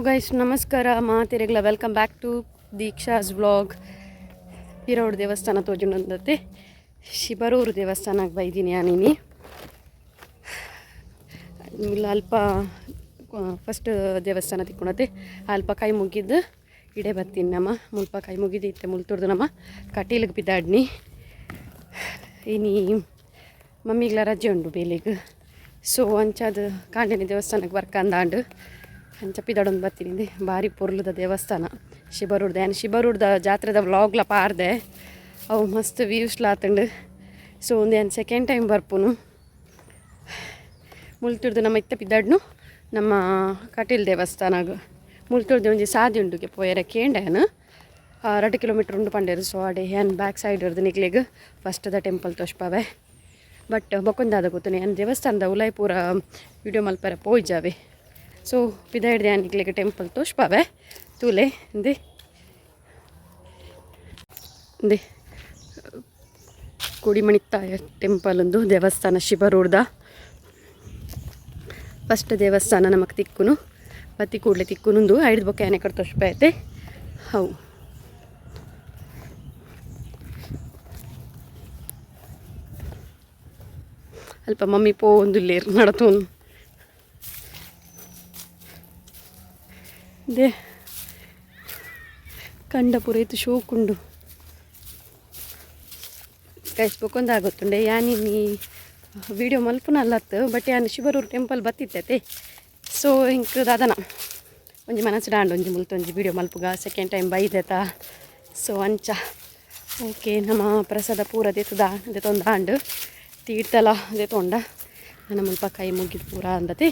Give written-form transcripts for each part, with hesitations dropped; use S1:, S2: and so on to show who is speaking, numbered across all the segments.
S1: Guys ನಮಸ್ಕಾರ ಮಾತಿರೆಗ್ಲ welcome back to ದೀಕ್ಷಾಸ್ vlog. ಹಿರೋಡ್ ದೇವಸ್ಥಾನ ತೋಜುಂಡತೆ ಶಿಬರೂರು ದೇವಸ್ಥಾನಕ್ಕೆ ಬೈದೀನಿ ನಾನಿನಿ ಅಲ್ಪ ಫಸ್ಟ್ ದೇವಸ್ಥಾನ ತಿಕ್ಕೊಳತೆ ಅಲ್ಪ ಕೈ ಮುಗಿದ್ದು ಇಡೇ ಬರ್ತೀನಿ ನಮ್ಮ ಮುಲ್ಪ ಕೈ ಮುಗಿದು ಇತ್ತೆ ಮುಲ್ತುಡ್ದು ನಮ್ಮ ಕಟೀಲಿಗೆ ಬಿದ್ದಾಡ್ನಿ ಇನಿ ಮಮ್ಮಿಗ್ಲ ರಜೆ ಉಂಡು ಬೇಲಿಗೆ ಸೊ ಅಂಚದು ಕಾಂಡಿನಿ ದೇವಸ್ಥಾನಕ್ಕೆ ಬರ್ಕಂದಾಂಡು ಅಂಚ ಪಿದಾಡೊಂದು ಬರ್ತೀನಿ ಭಾರಿ ಪೊರ್ಲದ ದೇವಸ್ಥಾನ ಶಿಬರೂರ್ದು ಏನು ಶಿಬರೂರ್ದ ಜಾತ್ರೆದ ವ್ಲಾಗ್ಲ ಪಾರ್ದೆ ಅವು ಮಸ್ತ್ ವ್ಯೂಸ್ಲ ಆತಂಡು ಸೊ ಒಂದು ಏನು ಸೆಕೆಂಡ್ ಟೈಮ್ ಬರ್ಪುನು ಮುಲ್ತುಡ್ದು ನಮ್ಮ ಇತ್ತ ಪಿದ್ದಾಡ್ನು ನಮ್ಮ ಕಟೀಲ್ ದೇವಸ್ಥಾನಗ ಮುಲ್ತುಡ್ದು ಒಂಜಿ ಸಾದಿ ಉಂಡುಗೆ ಪೋಯರ ಕೇಂಡೇನು 2 ಕಿಲೋಮೀಟ್ರ್ ಉಂಡು ಪಂಡೇರು ಸೊ ಅಡೆ ಏನು ಬ್ಯಾಕ್ ಸೈಡ್ ಇರ್ದು ನಿಕ್ಲಿಗೆ ಫಸ್ಟ್ ದ ಟೆಂಪಲ್ ತೋಷ್ಪಾವೆ ಬಟ್ ಬೊಕ್ಕೊಂದಾದ ಗೊತ್ತು ಏನು ದೇವಸ್ಥಾನದ ಉಲೈಪುರ ವಿಡಿಯೋ ಮಲ್ಪರ ಪೋಯ್ಜಾವೆ ಸೊ ಪಿದ ಹಿಡ್ದು ನಿಕ್ಲಿಗೆ ಟೆಂಪಲ್ ತೋಷ್ಪಾವೆ ತೂಲೆ ಇಂದೆ ಇಂದೆ ಕುಡಿಮಣಿತಾಯ ಟೆಂಪಲ್ ಒಂದು ದೇವಸ್ಥಾನ ಶಿಬರೂರ್ದ ಫಸ್ಟ್ ದೇವಸ್ಥಾನ ನಮಗೆ ತಿಕ್ಕುನು ಬತ್ತಿ ಕೂಡಲೇ ತಿಕ್ಕುನುಂದು ಐದು ಬೊಕ್ಕೆ ಆನೆ ಕಡೆ ತೋಷ್ಪ ಐತೆ ಹೌ ಅಲ್ಪ ಮಮ್ಮಿ ಪೋಂದುಲ್ಲೇರು ನಡತೋನು ದೇ ಕಂಡ ಪೂರೈತು ಶೋಕುಂಡು ಕಳಿಸ್ಬೇಕೊಂದು ಆಗುತ್ತುಂಡೆ ಯಾನಿನಿ ವಿಡಿಯೋ ಮಲ್ಪುನಲ್ಲತ್ತು ಬಟ್ ಯಾನು ಶಿಬರೂರು ಟೆಂಪಲ್ ಬತ್ತಿತ್ತೈತೆ ಸೊ ಹಿಂಗೆ ದಾದನ ಒಂಜಿ ಮನಸ್ಸು ಡಾಂಡು ಒಂಜಿ ಮುಲ್ತೊಂಜಿ ವಿಡಿಯೋ ಮಲ್ಪುಗ ಸೆಕೆಂಡ್ ಟೈಮ್ ಬೈದೆತ ಸೊ ಅಂಚ ಓಕೆ ನಮ್ಮ ಪ್ರಸಾದ ಪೂರ ದೆತ್ತೊಂದು ಆಂಡು ತೀರ್ಥಲ ದೆತ್ತೊಂಡ ನನ್ನ ಮುಲ್ಪ ಕೈ ಮುಗಿದು ಪೂರ ಅಂದತೆ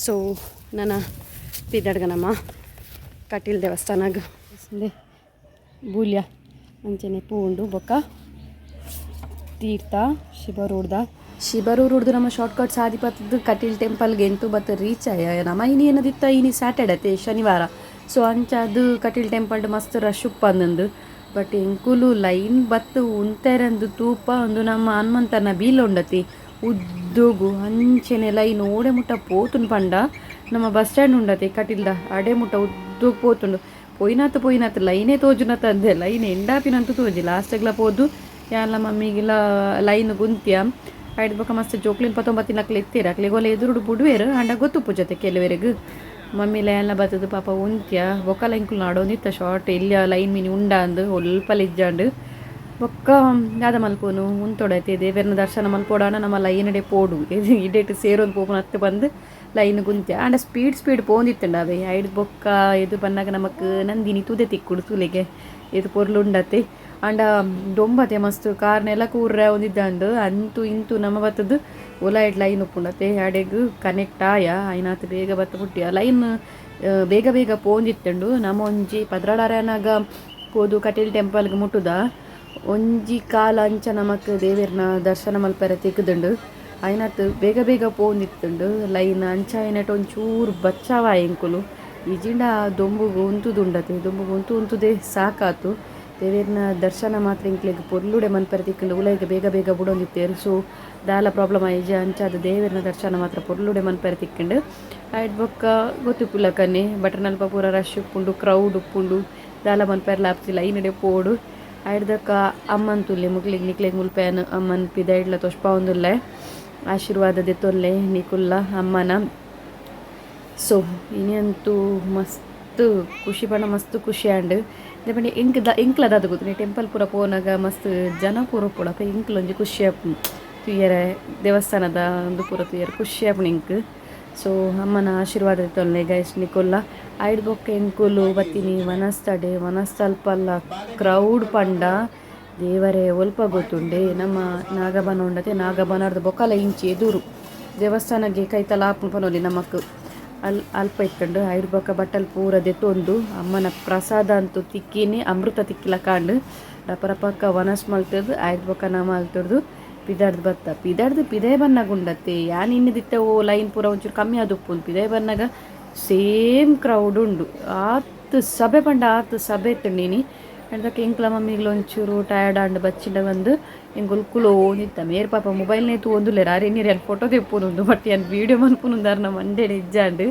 S1: ಸೊ ನನ್ನ ಪಿದಡ್ಗ ನಮ್ಮ ಕಟೀಲ್ ದೇವಸ್ಥಾನಗ ಬೂಲ್ಯ ಅಂಚನೆ ಪೂಂಡು ಬೊಕ್ಕ ತೀರ್ಥ ಶಿಬರೂರ್ದು ನಮ್ಮ ಶಾರ್ಟ್ಕಟ್ ಸಾದಿಪತ್ತದು ಕಟೀಲ್ ಟೆಂಪಲ್ಗೆ ಎಂತೂ ಬತ್ತು ರೀಚ್ ಆಯ ನಮ್ಮ ಇನಿ ಏನದಿತ್ತ ಇನಿ ಸ್ಯಾಟರ್ಡೇ ಶನಿವಾರ ಸೊ ಅಂಚ ಅದು ಕಟೀಲ್ ಟೆಂಪಲ್ ಮಸ್ತ್ ರಶ್ ಉಪ್ಪಂದು ಬಟ್ ಎಂಕುಲು ಲೈನ್ ಬತ್ತು ಉಂತೆರಂದು ತೂಪ ಒಂದು ನಮ್ಮ ಹನುಮಂತನ ಬೀಲೊಂಡತಿ ಉದ್ದೋಗು ಅಂಚೆನೆ ಲೈನ್ ಓಡೆ ಮುಟ್ಟ ಪೋತುನ್ ಪಂಡ ನಮ್ಮ ಬಸ್ ಸ್ಟ್ಯಾಂಡ್ ಉಂಡತಿ ಕಟೀಲ್ದ ಅಡೆ ಮುಟ್ಟ ಉದ್ದೋಗಿ ಪೋತುಂಡು ಪೋಯ್ನಾತ್ ಲೈನೇ ತೋಜುನತ ಅಂದೆ ಲೈನ್ ಎಂಡಾಪಿನಂತೂ ತೋಜಿ ಲಾಸ್ಟ್ಗೆಲ್ಲ ಪೋದು ಎಲ್ಲ ಮಮ್ಮಿಗೆಲ್ಲ ಲೈನ್ ಗುಂತ್ಯ ಐದು ಬೊಕ್ಕ ಮಸ್ತ್ ಜೋಕ್ಲಿನ 19 ನಕ್ಲೆ ಎತ್ತೀರ ಅಕ್ಲಿಗೋಲ ಎದುರುಡು ಬುಡುವೇರು ಅಂಡ ಗೊತ್ತು ಜೊತೆ ಕೆಲವರೆಗೂ ಮಮ್ಮಿಲ ಎಲ್ಲ ಬತ್ತದು ಪಾಪ ಉಂತ್ಯ ಬೊಕ್ಕಲ ಇಂಕುಲು ನಾಡೋಂದಿತ್ತ ಶಾರ್ಟ್ ಇಲ್ಲಿ ಲೈನ್ ಮೀನಿ ಉಂಡ ಅಂದು ಒಲ್ಪಲ್ ಇಜ್ಜಾಂಡು ಬೊಕ್ಕ ಯಾದ ಮಲ್ಪೋನು ಉಂತೊಡೈತೆ ದೇವರನ ದರ್ಶನ ಮಲ್ಪೋಡಾನ ನಮ್ಮ ಲೈನಡೆ ಪೋಡು ಇಡೇಟ್ ಸೇರೋದು ಪೋಪುನ ಹತ್ತು ಬಂದು ಲೈನ್ ಗುಂತ್ಯ ಆಂಡ ಸ್ಪೀಡ್ ಪೋಂದಿತ್ತಂಡ ಅವೇ ಐದು ಬೊಕ್ಕ ಇದು ಬಂದಾಗ ನಮಕ್ ನಂದಿನಿ ತುದೆ ತಿಕ್ಕುಡು ತೂಲೆಗೆ ಇದು ಪೊರ್ಲುಂಡತೆ ಅಂಡ ದೊಂಬತೆ ಮಸ್ತ್ ಕಾರ್ನೆಲ್ಲ ಕೂರ್ರೆ ಒಂದಿದ್ದಂಡು ಅಂತೂ ಇಂತೂ ನಮ್ಮ ಬತ್ತದು ಒಲ ಲೈನ್ ಉಪ್ಪುಂಡತೆ ಅಡೆಗ್ ಕನೆಕ್ಟ್ ಆಯ ಐನಾತ್ ಬೇಗ ಬತ್ತ ಪುಟ್ಟಿಯ ಲೈನ್ ಬೇಗ ಪೋಂದಿತ್ತಂಡು ನಮ್ಮ ಒಂಜಿ ಪದ್ರಾಳಾರನಾಗ ಪೋದು ಕಟೀಲ್ ಟೆಂಪಲ್ಗೆ ಮುಟ್ಟುದ ಒಂಜಿ ಕಾಲ ಅಂಚ ನಮಕ್ ದೇವೇರ್ನ ದರ್ಶನ ಮಲ್ಪರ ತೆಗ್ದುಂಡು ಐನಾತ್ ಬೇಗ ಪೋಂದಿತ್ತುಂಡು ಲೈನ್ ಅಂಚ ಐನಟ್ ಒಂಚೂರು ಬಚ್ಚಾವ ಎಂಕುಲು ಈಜಿಂಡ ದೊಂಬುಗು ಉಂತುದುಂಡತೆ ದೊಂಬುಗು ಉಂತುದೇ ಸಾಕಾತು ದೇವೇರ್ನ ದರ್ಶನ ಮಾತ್ರ ಇಂಕ್ಲಿಗೆ ಪೊರ್ಲುಡೆ ಮನ್ಪರ ತಿಕ್ಕಂಡು ಉಲೈಗೆ ಬೇಗ ಬುಡೊಂದಿತ್ತೇರು ಸೊ ದಾಲ ಪ್ರಾಬ್ಲಮ್ ಆಯ್ಜ ಅಂಚಾದ ದೇವೇರ್ನ ದರ್ಶನ ಮಾತ್ರ ಪೊರ್ಲುಡೆ ಮನ್ಪರ ತಿಕ್ಕಂಡು ಆಯ್ತು ಬೊಕ್ಕ ಗೊತ್ತಿಪ್ಪುಲ್ಲ ಕನ್ನೆ ಬಟರ್ನಲ್ಪ ಪೂರ ರಶ್ ಉಪ್ಪುಂಡು ಕ್ರೌಡ್ ಉಪ್ಪುಂಡು ದಾಲ ಮನ್ಪರ ಲಾಪ್ಸಿ ಲೈನಡೆ ಪೋಡು ಆಯ್ದಕ್ಕ ಅಮ್ಮನ್ ತುಲ್ಲೆ ಮುಗ್ಲಿಗೆ ನಿಕ್ಲಿಗೆ ಮುಲ್ಪೇನು ಅಮ್ಮನ್ ಪಿದ ಇಡ್ಲ ತೋಷ್ಪ ಒಂದುಲ್ಲೆ ಆಶೀರ್ವಾದ ದೆತ್ತೊಲ್ಲೆ ನಿಕುಲ್ಲ ಅಮ್ಮನ ಸೊ ಇನ್ನಂತೂ ಮಸ್ತ್ ಖುಷಿ ಪಂಡ ಮಸ್ತ್ ಖುಷಿ ಆಂಡ್ ಇದೇ ಇಂಕ್ಲದ ಅದು ಗೊತ್ತು ಟೆಂಪಲ್ ಪೂರ ಪೋನಾಗ ಮಸ್ತ್ ಜನ ಪೂರ ಪೂಡಪ್ಪ ಇಂಕ್ಲೊಂಜಿ ಖುಷಿ ಆಪುಂಡು ತುಯ್ಯರೆ ದೇವಸ್ಥಾನದ ಒಂದು ಪೂರ ತುಯ್ಯರೆ ಖುಷಿ ಆಪುಂಡು ಇಂಕ್ ಸೊ ಅಮ್ಮನ ಆಶೀರ್ವಾದ ದೆತ್ತೊಲ್ಲೆ ಗೈಸ್ ನಿಕುಲ್ಲ ಐದು ಬೊಕ್ಕ ಎಂಕುಲು ಬತ್ತೀನಿ ಮನಸ್ತಲ್ಪಲ್ಲ ಕ್ರೌಡ್ ಪಂಡ ದೇವರೇ ಒಲ್ಪ ಗೊತ್ತುಂಡೆ ನಮ್ಮ ನಾಗಬನ ಉಂಡತೆ ನಾಗಬನರ್ದು ಬೊಕ್ಕಲ ಇಂಚಿ ಎದುರು ದೇವಸ್ಥಾನಕ್ಕೆ ಕೈತಲ ಆಪುನು ಪನೋಲಿ ನಮಕ್ ಅಲ್ಪ ಇಟ್ಕೊಂಡು ಐದು ಬೊಕ್ಕ ಬಟ್ಟಲು ಪೂರ ದೆತ್ತೊಂದು ಅಮ್ಮನ ಪ್ರಸಾದ ಅಂತೂ ತಿಕ್ಕಿನಿ ಅಮೃತ ತಿಕ್ಕಿಲ ಕಾಂಡು ರಪರಪಕ್ಕ ವನಸ್ ಮಲ್ತದ್ದು ಐದು ಬೊಕ್ಕ ನಾ ಮಲ್ತದ್ದು ಪಿದಾಡ್ದು ಬತ್ತ ಪಿದೇ ಬನ್ನಾಗ ಉಂಡತ್ತೆ ಯಾನ್ ಇನ್ನಿದಿತ್ತ ಓ ಲೈನ್ ಪೂರ ಒಂಚೂರು ಕಮ್ಮಿ ಅದು ಉಪ್ಪು ಪಿದೇ ಬನ್ನಾಗ ಸೇಮ್ ಕ್ರೌಡ್ ಉಂಡು ಆತು ಸಭೆ ಇತ್ತಂಡೀನಿ ಅದಕ್ಕೆ ಎಂಕ್ಲ ಮಮ್ಮಿಗ್ಲು ಒಂಚೂರು ಟಯರ್ಡ್ ಆಂಡ್ ಬಚ್ಚಿಂಡ ಬಂದು ಎಂಗುಲ್ ಕುಲೋ ಓದಿತ್ತ ಮೇರ್ ಪಾಪ ಮೊಬೈಲ್ನೇ ತೂ ಒಂದುಲ್ಲೇರ ಅರೆ ನೀರು ಅಲ್ಲಿ ಫೋಟೋ ತೆಪ್ಪುನುಂದು ಬಟ್ ಏನು ವೀಡಿಯೋ ಮನ್ಪುನುಂದಾರ ನಮ್ಮ ಮಂಡ್ಯಡ ಇಜ್ಜಾಂಡು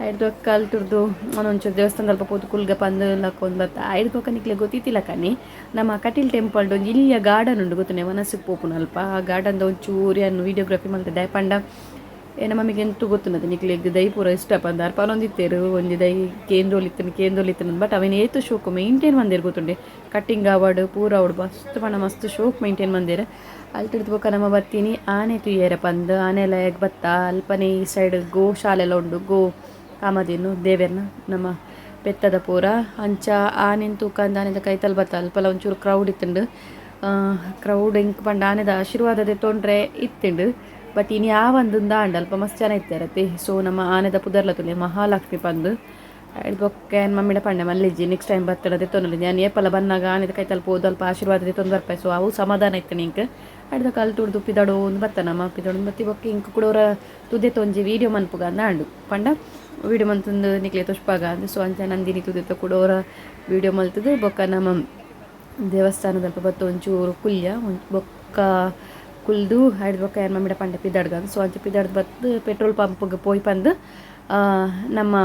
S1: ಐದು ಕಲ್ತುರ್ದು ಒಂಚೂರು ದೇವಸ್ಥಾನ ಅಲ್ಪ ಪೋದು ಕುಲ್ಗ ಪಂದು ಲಕ್ಕೊಂದು ಬತ್ತ ಐದು ಪಕ್ಕ ನಿಕ್ಲೆ ಗೊತ್ತಿತ್ತಿಲ್ಲ ಕಣಿ ನಮ್ಮ ಕಟೀಲ್ ಟೆಂಪಲ್ಡು ಒಂದು ಇಲ್ಲಿಯ ಗಾರ್ಡನ್ ಉಂಡು ಗೊತ್ತುನೆ ಮನಸ್ಸಿಗೆ ಪೋಪುನ ಅಲ್ಪ ಆ ಗಾರ್ಡನ್ದ ಒಂಚೂರು ಅನ್ನು ವೀಡಿಯೋಗ್ರಫಿ ಮಾಡ್ತಿದ್ದೆ ಪಂಡ ಏನ ಮಮ್ಮಿಗೆ ಎಂತೂ ಗೊತ್ತುನದು ನಿಕ್ಲೆಗ್ ದೈ ಪೂರ ಇಷ್ಟ ಪಂದ ಅರ್ಪನೊಂದಿತ್ತೇರು ಒಂದು ದೈ ಕೇಂದ್ರೋಲಿತ್ತನು ಬಟ್ ಅವನ್ ಏತು ಶೋಕು ಮೇಂಟೈನ್ ಮಂದಿರು ಗೊತ್ತುಂಡೆ ಕಟ್ಟಿಂಗ್ ಅವಡು ಪೂರ ಅವಡು ಮಸ್ತ್ ಪಂಡ ಮಸ್ತ್ ಶೋಕ್ ಮೇಂಟೈನ್ ಮಂದಿರ ಅಲ್ಲಿ ತಿಡ್ದು ನಮ್ಮ ಬರ್ತೀನಿ ಆನೆ ತುಯ್ಯರ ಪಂದು ಆನೆ ಎಲ್ಲ ಹೇಗೆ ಬತ್ತ ಅಲ್ಪನೆ ಈ ಸೈಡ್ ಗೋ ಶಾಲೆಲ್ಲ ಉಂಡು ಗೋ ಕಾಮದೇನು ದೇವೇರ್ನ ನಮ್ಮ ಬೆತ್ತದ ಪೂರ ಅಂಚ ಆನೆನ್ ತೂಕಂದ ಆನೆದ ಕೈತಲ್ ಬತ್ತ ಅಲ್ಪಲ ಒಂಚೂರು ಕ್ರೌಡ್ ಇತ್ತುಂಡು ಕ್ರೌಡ್ ಹೆಂಗೆ ಪಂಡ ಆನೆದ ಆಶೀರ್ವಾದದ ತೊಂಡ್ರೆ ಇತ್ತುಂಡು ಬಟ್ ಇನ್ನು ಯಾವಂದು ದಾಂಡ ಅಲ್ಪ ಮಸ್ತ್ ಜನ ಇತ್ತಾರತ್ತೆ ಸೊ ನಮ್ಮ ಆನೆದ ಪುದರ್ಲ ತುಲೆ ಮಹಾಲಕ್ಷ್ಮಿ ಪಂದು ಬೊಕ್ಕೆ ಮಮ್ಮಿಡ ಪಂಡೆ ಮಲ್ಲಿಜ್ಜಿ ನೆಕ್ಸ್ಟ್ ಟೈಮ್ ಬರ್ತಡದೆ ತೊನ್ನಲಿ ನಾನು ಏಪಲ್ಲ ಬಂದಾಗ ಆನೆದ ಕೈತಲ್ ಹೋದು ಅಲ್ಪ ಆಶೀರ್ವಾದದ ತೊಂದು ಬರ್ಪಾಯಿ ಸೊ ಅವು ಸಮಾಧಾನ ಇತ್ತು ನಿಂಗೆ ಅಡ್ದ ಕಲ್ ತುಡ್ದು ಪಿದಾಡೋ ಒಂದು ಬತ್ತನಮ್ಮ ಪಿದಾಡು ಬತ್ತಿ ಬೊಕ್ಕೆ ಇಂಕ ಕೂಡ ಅವರ ತುದೆ ತೊಂಜಿ ವೀಡಿಯೋ ಮನ್ಪುಗ ಅಂದಾಂಡು ಪಂಡ ವೀಡಿಯೋ ಮಲ್ತಂದು ನಿಕ್ಲೆ ತುಷ್ಪಾಗ ಅಂದು ಸೊ ಅಂಚ ನಂದಿನಿ ತುದೆ ಕೂಡ ಅವರ ವೀಡಿಯೋ ಮಲ್ತದು ಬೊಕ್ಕ ನಮ್ಮ ದೇವಸ್ಥಾನದಲ್ಪ ಬತ್ತು ಒಂಚೂರು ಕುಲ್ಯ ಬೊಕ್ಕ ಕುಲ್ದು ಹಿಡ್ದು ಬೊಕ್ಕ ಏನು ಮಮ್ಮಿಡ ಪಂಡೆ ಪಿದಾಡ್ಗ ಸೊ ಅಂಚ ಪಿದಾಡ್ದು ಬತ್ತು ಪೆಟ್ರೋಲ್ ಪಂಪ್ಗೆ ಪೋಯ್ ಬಂದು ನಮ್ಮ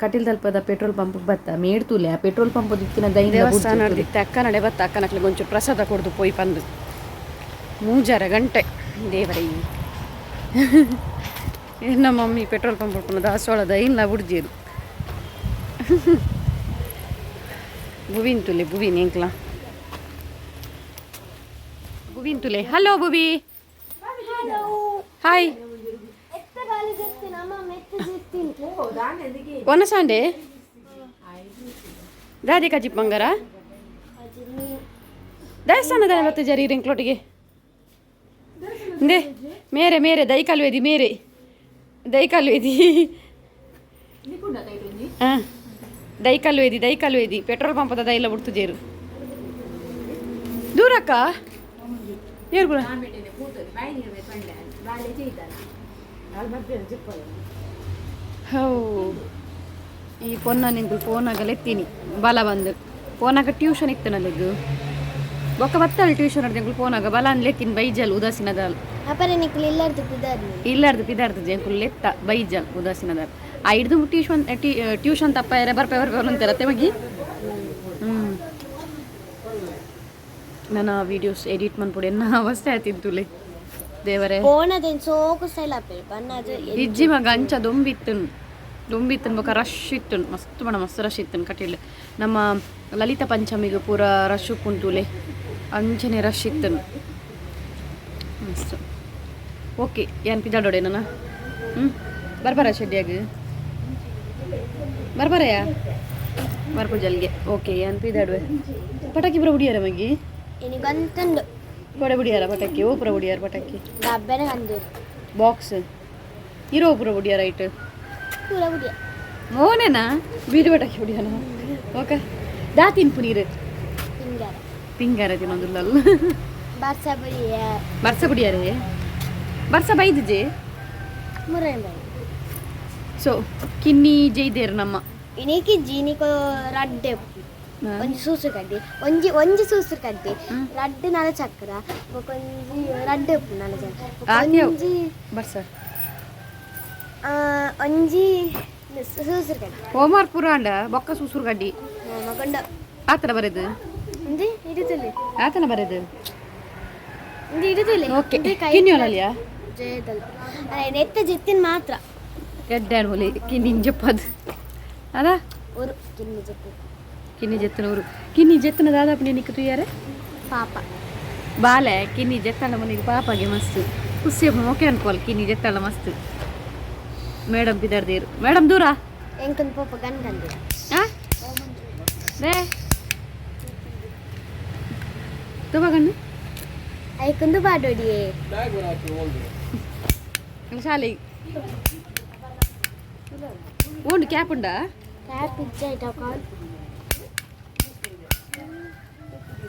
S1: ಕಟೀಲ್ ತಲ್ಪದ ಪೆಟ್ರೋಲ್ ಪಂಪ್ ಬತ್ತ ಮೇಡ್ತೂಲೆ ಆ ಪೆಟ್ರೋಲ್ ಪಂಪ್ ದಿಕ್ಕಿನ ದೇವಸ್ಥಾನ ನಡೆದಿತ್ತು ಅಕ್ಕ ನಡೆ ಬತ್ತ ಅಕ್ಕನಕ್ಲೆ ಒಂಚೂರು ಪ್ರಸಾದ ಕೊಡ್ದು ಪೋಯ್ ಬಂದು 3 ಗಂಟೆ ದೇವರೇ ನಮ್ಮ ಮಮ್ಮಿ ಪೆಟ್ರೋಲ್ ಪಂಪ್ ಉಟ್ಕೊಂಡು ದಾಸವಾಳದ ಇಲ್ಲ ಬುಡ್ಜೀರು ಬುವಿನ್ ತುಲೆ ಬುವಿನ್ ಎಂಕ್ಲ ಬುವಿನ್ ತುಲೆ ಹಲೋ ಬುವಿ ಹಾಯ್ ಒನಸಾಂಡೆ ದಾದಿ ಕಜಿಪ್ ಮಂಗಾರ ದೇವಸ್ಥಾನದ ಬತ್ತೆ ಜರಿ ರಿಂಕ್ಲೊಟ್ಟಿಗೆ ಮೇರೆ ಮೇರೆ ದೈಕಾಲು ಮೇರೆ ದೈಕಾಲು ಹಾಂ ದೈಕಾಲು ಪೆಟ್ರೋಲ್ ಪಂಪದ ದೈಲ ಬಿಡ್ತು ಜೇರು ದೂರಕ್ಕ ಏರು ಕೂಡ ಹೋ ಈ ಪೊನ್ನ ನಿಂತು ಫೋನಾಗಲ್ಲ ಎತ್ತೀನಿ ಬಲ ಬಂದು ಫೋನಾಗ ಟ್ಯೂಷನ್ ಇತ್ತನಲ್ಲಿದ್ದು ಬೊಕ್ಕ ಬತ್ತಲ್ಲ ಟ್ಯೂಷನ್ ಅರ್ಧ ಫೋನಾಗ ಬಲ ಅನ್ಲೆ ಎತ್ತೀನಿ ಬೈಜಲ್ ಉದಾಸೀನದಾಲ್ ಇಲ್ಲಾರ್ದು ಪಿದಾರ್ದು ಜಂಕುಲ್ ಎತ್ತ ಬೈಜಲ್ ಉದಾಸೀನದಾಲ್ ಆ ಹಿಡ್ದು ಟ್ಯೂಷನ್ ತಪ್ಪ ಬರ್ಪೆ ಅಂತಾರತ್ತೆ ಮಗಿ ನನ್ನ ವೀಡಿಯೋಸ್ ಎಡಿಟ್ ಮಾಡ್ಬಿಡಿ ಎನ್ನ ಅವಸ್ಥೆ ಆಯ್ತಿದ್ದುಲೆ ದೇವರೇ ಇಜ್ಜಿ ಮಗ ಅಂಚ ದೊಂಬಿತ್ತನ್ ಬೊಕ್ಕ ರಶ್ ಇತ್ತು ಮಸ್ತ್ ರಶ್ ಇತ್ತು ಕಟೀಲ್ ನಮ್ಮ ಲಲಿತ ಪಂಚಮಿಗೆ ಪೂರ ರಶ್ ಉಂಟುಲೆ ಅಂಚನೆ ರಶ್ ಇತ್ತು ಮಸ್ತ್ ಓಕೆ ಏನು ಪಿದಾಡೋಡೆ ನಾನು ಬರ್ಬಾರ ಶೆಡ್ಡಿಯಾಗ ಬರ್ಬಾರಯ್ಯ ಬರ್ಪುಜಲ್ಗೆ ಓಕೆ ಏನು ಪಿದಾಡುವೆ ಪಟಾಕಿ ಪುರ ಹುಡಿಯಾರ ಮಗಿ ಕೊಡೆ ಬಿಡಿಯಾರ ಪಟಾಕಿ ಓ ಪುರ ಬಿಡಿಯಾರ ಪಟಾಕಿ ಬಾಕ್ಸ್ ಇರೋ ಪುರ ಬಿಡಿಯಾರ ರೈಟ್ ಮೋನೇನಾ ಬೀದಿ ಪಟಾಕಿ ಬಿಡಿಯಾನ ಓಕೆ ದಾತಿನ್ ಪುನೀರ್ ಪಿಂಗಾರ ತಿನ್ನೋದಿಲ್ಲ ಬರ್ಸ ಬಿಡಿಯಾರೆ ಬರ್ಸ ಬೈದಿಜೆ ಸೊ ಕಿನ್ನಿ ಜೈದೇರು ನಮ್ಮ
S2: ಇನೇಕಿ ಜೀನಿಕೋ ರಡ್ಡೆ ಒಂಜಿ ಸೂಸು ಕಡ್ಡಿ ಒಂಜಿ ಸೂಸು ಕಡ್ಡಿ ರಡ್ಡೆ ನಲ ಚಕ್ರ ಒಂಜಿ ರಡ್ಡೆ ಉಪ್ಪು ನಲ ಚಕ್ರ ಒಂಜಿ
S1: ಬರ್ಸ
S2: ಒಂಜಿ ಸೂಸು ಕಡ್ಡಿ
S1: ಹೋಮ್ವರ್ಕ್ ಪುರಾಂಡ ಬೊಕ್ಕ ಸೂಸುರು ಕಡ್ಡಿ
S2: ಮಗೊಂಡ
S1: ಆತನ ಬರೆದು
S2: ಇಂದಿ ಇಡುತ್ತಲೆ
S1: ಆತನ ಬರೆದು
S2: ಇಂದಿ ಇಡುತ್ತಲೆ
S1: ಓಕೆ ಕಿನ್ಯೋಲಲ್ಲಿಯಾ
S2: ಜಯದಲ್ ನೆತ್ತ ಜೆತ್ತಿನ ಮಾತ್ರ
S1: ಎಡ್ಡಾಡ್ ಹೋಲಿ ಕಿನ್ನಿನ್ ಜಪ್ಪದು ಅದ
S2: ஒரு கிண்ணி ஜெத்து
S1: ಕಿನ್ನಿ ಜೆತ್ತನ ಊರು ಕಿನ್ನಿ ಜೆತ್ತನ ದಾದಾಪ ನಿನಕ್ಕೆ ತುಯ್ಯಾರೆ
S2: ಪಾಪ
S1: ಬಾಲೆ ಕಿನ್ನಿ ಜೆತ್ತಳ ಮನೆಗೆ ಪಾಪಗೆ ಮಸ್ತ್ ಖುಷಿ ಓಕೆ ಅನ್ಕೋಲ್ ಕಿನ್ನಿ ಜೆತ್ತಳ ಮಸ್ತ್ ಮೇಡಮ್ ಬಿದ್ದಾರ್ದೇರು ಮೇಡಮ್ ದೂರ
S2: ಎಂಕನ್ ಪಾಪ ಗನ್ ಗಂದಿ
S1: ರೇ ತಗೋಗಣ್ಣು
S2: ಐಕಂದು ಬಾಡೋಡಿಯೇ
S1: ಶಾಲೆ ಓಂಡು ಕ್ಯಾಪ್ ಉಂಡಾ
S2: ಕ್ಯಾಪ್ ಇಜ್ಜೆ ಐಟ ಕಾಲ್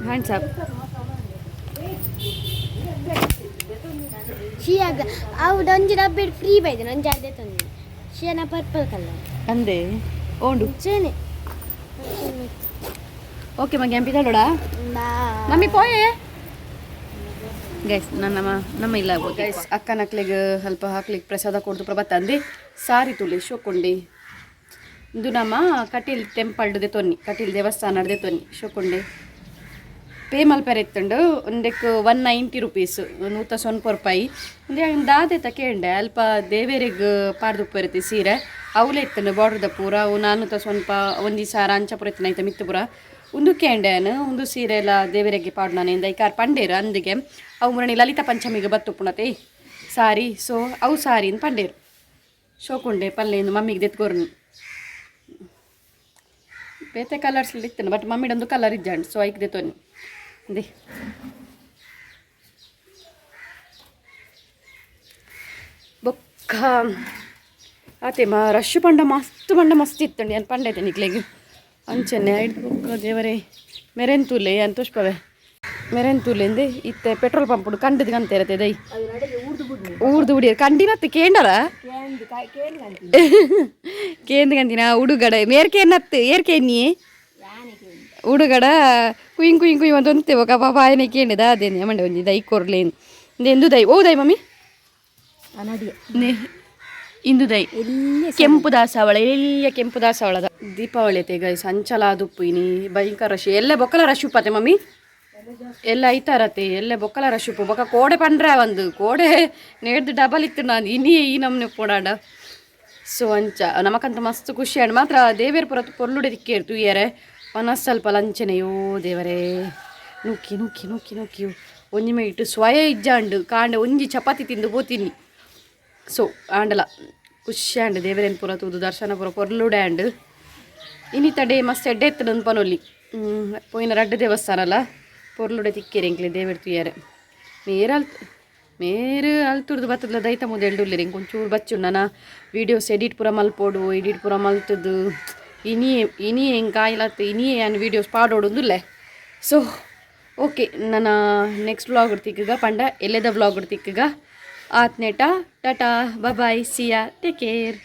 S1: ಹ್ಯಾಂಡ್ಸ್ ಅಪ್
S2: ಶಿಯಾಗ ಅವ್ದು ಒಂಜಿ ಡಬ್ಬೆ ಫ್ರೀ ಬೈದೆ ಒಂಜಿ ಅದೇ ತಂದು ಶಿಯಾನ ಪರ್ಪಲ್ ಕಲರ್
S1: ಅಂದೆ ಓಂಡು
S2: ಚೇನೆ
S1: ಓಕೆ ಮಗ ಎಂಪಿದಾಡೋಡ ಮಮ್ಮಿ ಪೋಯೆ ಗೈಸ್ ನಮ್ಮ ಇಲ್ಲ ಗೈಸ್ ಅಕ್ಕ ನಕ್ಲಿಗೆ ಸ್ವಲ್ಪ ಹಾಕ್ಲಿಕ್ಕೆ ಪ್ರಸಾದ ಕೊಡ್ದು ಪ್ರಭಾತ ಅಂದೆ ಸಾರಿ ತುಳಿ ಶೋಕೊಂಡಿ ಇಂದು ನಮ್ಮ ಕಟೀಲ್ ಟೆಂಪಲ್ಡ್ದೆ ತೊನ್ನಿ ಕಟೀಲ್ ದೇವಸ್ಥಾನಡ್ದೆ ತೊನ್ನಿ ಶೋಕುಂಡೆ ಪೇ ಮಲ್ಪೆರೆ ಎತ್ತುಂಡು ಒಂದಕ್ಕೆ 190 ರೂಪೀಸ್ 190 ರೂಪಾಯಿ ಒಂದೇ ದಾದೆ ಕೇಂಡೆ ಅಲ್ಪ ದೇವೇರಿಗೆ ಪಾಡ್ದುಪ್ಪರತಿ ಸೀರೆ ಅವಲೇ ಎತ್ತಂಡು ಬಾರ್ಡ್ರದ ಪೂರ ಅವು 490 ಒಂದು ಸಾರ ಅಂಚಪುರ ಎತ್ತಿನ ಐತೆ ಮಿತ್ತು ಪೂರ ಒಂದು ಕೇಂಡೆನು ಒಂದು ಸೀರೆ ಎಲ್ಲ ದೇವರಿಗೆ ಪಾಡ್ನಾನಿಂದ ಈ ಕಾರ್ ಪಂಡೇರು ಅಂದಿಗೆ ಅವು ಮುರಣಿ ಲಲಿತ ಪಂಚಮಿಗೆ ಬತ್ತು ಪುಣತೆ ಸಾರಿ ಸೊ ಅವು ಸಾರಿ ಅಂತ ಪಂಡೇರು ಶೋಕುಂಡೆ ಪಲ್ಲೆಯಿಂದ ಮಮ್ಮಿಗೆ ದೆತ್ಕೋರ್ನಿ ಬೇತೆ ಕಲರ್ಸ್ ಇತ್ತೇನೆ ಬಟ್ ಮಮ್ಮಿಡೊಂದು ಕಲರ್ ಇಜ್ಜಂಡು ಸೊ ಐಕ್ ದೆತ್ತೋನಿ ಅದೇ ಬೊಕ್ಕ ಆತೆ ರಶ್ ಪಂಡ ಮಸ್ತ್ ಇತ್ತಂಡಿ ಏನು ಪಂಡೈತೆ ನಿಕ್ಲೆಗೆ ಅಂಚನೆ ಐದು ಬೊಕ್ಕ ದೇವರೇ ಮೆರೆಂತೂಲೆ ಏನು ತುಷ್ಪವೆ ಮೆರೆಂತೂಲೆಂದು ಇತ್ತೆ ಪೆಟ್ರೋಲ್ ಪಂಪ್ ಕಂಡದು ಕಂತ ಇರತ್ತೆ ದೈ ಊರ್ದು ಹುಡಿಯರು ಕಂಡಿನತ್ತು ಕೇಂಡರ ಕೇಂದು ಕಂದಿನ ಹುಡುಗಡ ಮೇರ್ಕೇನತ್ತು ಏರ್ಕೇನಿ ಹುಡುಗಡ ಕುಯ್ಯಿಂಗ್ ಕುಯ್ ಒಂದು ಒಂತೇವ ಪಾಪ ಆಯನ ಕೇಂಡಿದ ಅದೇನೆ ಮಂಡೆ ಒಂದು ದೈ ಕೊರ್ಲೇನು ಎಂದು ದೈ ಓ ದೈ ಮಮ್ಮಿ ಇಂದು ದೈ ಕೆಂಪು ದಾಸವಾಳ ಎಲ್ಲ ಕೆಂಪು ದಾಸವಾಳದ ದೀಪಾವಳಿ ಐತೆ ಗೈ ಸಂಚಲ ದುಪ್ಪು ಇನಿ ಭಯಂಕರ ರಶ್ ಎಲ್ಲ ಬೊಕ್ಕಲ ರಶ್ ಉಪ್ಪತ್ತೆ ಮಮ್ಮಿ ಎಲ್ಲ ಐತಾರತ್ತೆ ಎಲ್ಲ ಬೊಕ್ಕಲ ರಶ್ ಉಪ್ಪು ಬೊಕ್ಕ ಕೋಡೆ ಪಂಡ್ರೆ ಒಂದು ಕೋಡೆ ನೇಡ್ದು ಡಬಲ್ ಇತ್ತು ನಾನು ಇನ್ನೇ ಈ ನಮ್ಮನೆ ಪೋಡಾಡ ಸೊ ಅಂಚ ನಮಕಂತ ಮಸ್ತ್ ಖುಷಿ ಆಡ್ ಮಾತ್ರ ದೇವೇರ್ ಪುರ ಪೊರ್ಲುಡೆ ತಿಕ್ಕೇರು ತುಯ್ಯರೆ ಮನಸ್ಸು ಸ್ವಲ್ಪ ಲಂಚನೆಯೋ ದೇವರೇ ನುಕ್ಕಿ ನುಕ್ಕಿ ನುಕ್ಕಿ ನುಕ್ಕಿ ಒಂಜಿಮೆ ಇಟ್ಟು ಸ್ವಯ ಇಜ್ಜಾಂಡು ಕಾಂಡೆ ಒಂಜಿ ಚಪಾತಿ ತಿಂದು ಹೋತೀನಿ ಸೊ ಆಂಡಲ ಖುಷಿ ಆಂಡ್ ದೇವರೇನು ಪುರ ತೂದು ದರ್ಶನ ಪುರ ಪೊರ್ಲುಡೆ ಆಂಡ್ ಇನ್ನಿತ ಡೇ ಮಸ್ತ್ ಎಡ್ಡೆ ಎತ್ತದ ಪನೊಲ್ಲಿ ಪೋಯಿನ ರಡ್ಡು ದೇವಸ್ಥಾನ ಅಲ್ಲ ಪೊರ್ಲುಡೆ ತಿಕ್ಕೇರಿ ಎಂಕ್ಲೆ ದೇವೇರ್ ತುಯ್ಯಾರೆ ಮೇರು ಅಲ್ತುರ್ದು ಬತ್ತದ ದೈತ ಮುಂದೆ ಎಲ್ಡುಲ್ಲೇರಿ ಇಂಕ ಒಂಚೂರು ಬಚ್ಚು ನನ್ನ ವೀಡಿಯೋಸ್ ಎಡಿಟ್ ಪುರ ಮಲ್ಪೋಡು ಎಡಿಟ್ ಪುರ ಮಲ್ತದ್ದು ಇನಿಯೇ ಹಿಂಗೆ ಕಾಯಿಲತ್ತು ಇನಿಯೇ ಏನು ವೀಡಿಯೋಸ್ ಪಾಡೋಡುಂದುಲ್ಲೆ ಸೊ ಓಕೆ ನನ್ನ ನೆಕ್ಸ್ಟ್ ವ್ಲಾಗ್ ತಿಕ್ಕಗ ಪಂಡ ಎಲ್ಲೆದ ವ್ಲಾಗ್ ತಿಕ್ಕಗ ಆತ್ನೇಟ ಟಾಟಾ ಬಾಯ್ ಸಿಯಾ ಟೇಕ್ ಕೇರ್